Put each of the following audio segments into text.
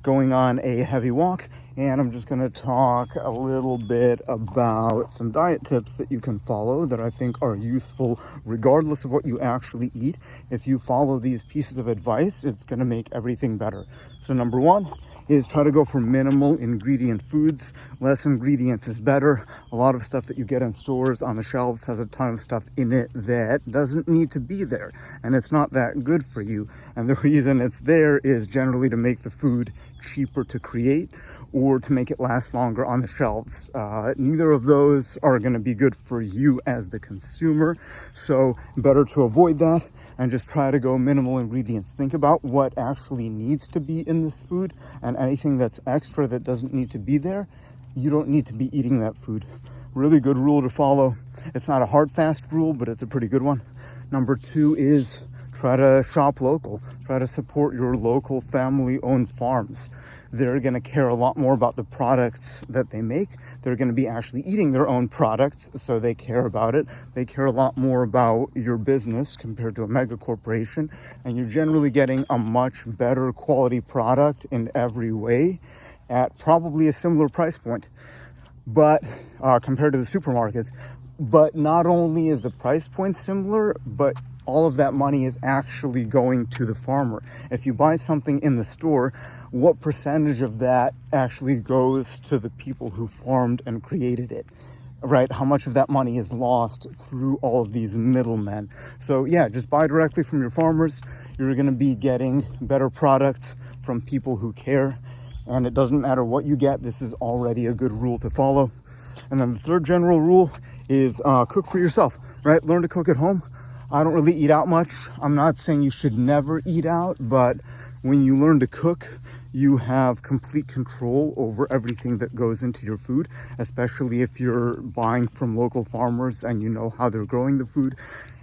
going on a heavy walk, and I'm just going to talk a little bit about some diet tips that you can follow that I think are useful regardless of what you actually eat. If you follow these pieces of advice, it's going to make everything better. So number one is try to go for minimal ingredient foods. Less ingredients is better. A lot of stuff that you get in stores on the shelves has a ton of stuff in it that doesn't need to be there, and it's not that good for you. And the reason it's there is generally to make the food cheaper to create or to make it last longer on the shelves. Neither of those are going to be good for you as the consumer, so better to avoid that and just try to go minimal ingredients. Think about what actually needs to be in this food, and anything that's extra that doesn't need to be there, you don't need to be eating that food. Really good rule to follow. It's not a hard fast rule, but it's a pretty good one. Number two is try to shop local. Try to support your local family-owned farms. They're going to care a lot more about the products that they make. They're going to be actually eating their own products, so they care about it. They care a lot more about your business compared to a mega corporation, and you're generally getting a much better quality product in every way at probably a similar price point, but compared to the supermarkets. But not only is the price point similar, but all of that money is actually going to the farmer. If you buy something in the store, what percentage of that actually goes to the people who farmed and created it, right? How much of that money is lost through all of these middlemen? So yeah, just buy directly from your farmers. You're going to be getting better products from people who care, and it doesn't matter what you get. This is already a good rule to follow. And then the third general rule is cook for yourself, right? Learn to cook at home. I don't really eat out much. I'm not saying you should never eat out, but when you learn to cook, you have complete control over everything that goes into your food, especially if you're buying from local farmers and you know how they're growing the food,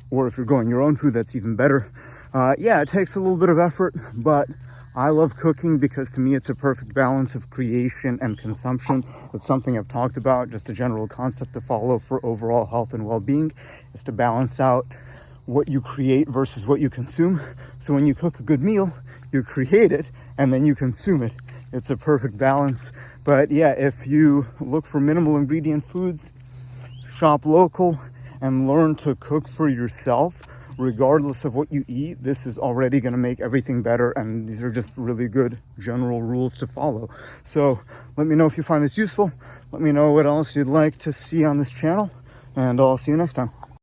or if you're growing your own food, that's even better. Yeah, it takes a little bit of effort, but I love cooking because to me it's a perfect balance of creation and consumption. It's something I've talked about, just a general concept to follow for overall health and well-being is to balance out what you create versus what you consume. So when you cook a good meal, you create it and then you consume it. It's a perfect balance. But yeah, if you look for minimal ingredient foods, shop local, and learn to cook for yourself, regardless of what you eat, this is already going to make everything better. And these are just really good general rules to follow. So let me know if you find this useful. Let me know what else you'd like to see on this channel, and I'll see you next time.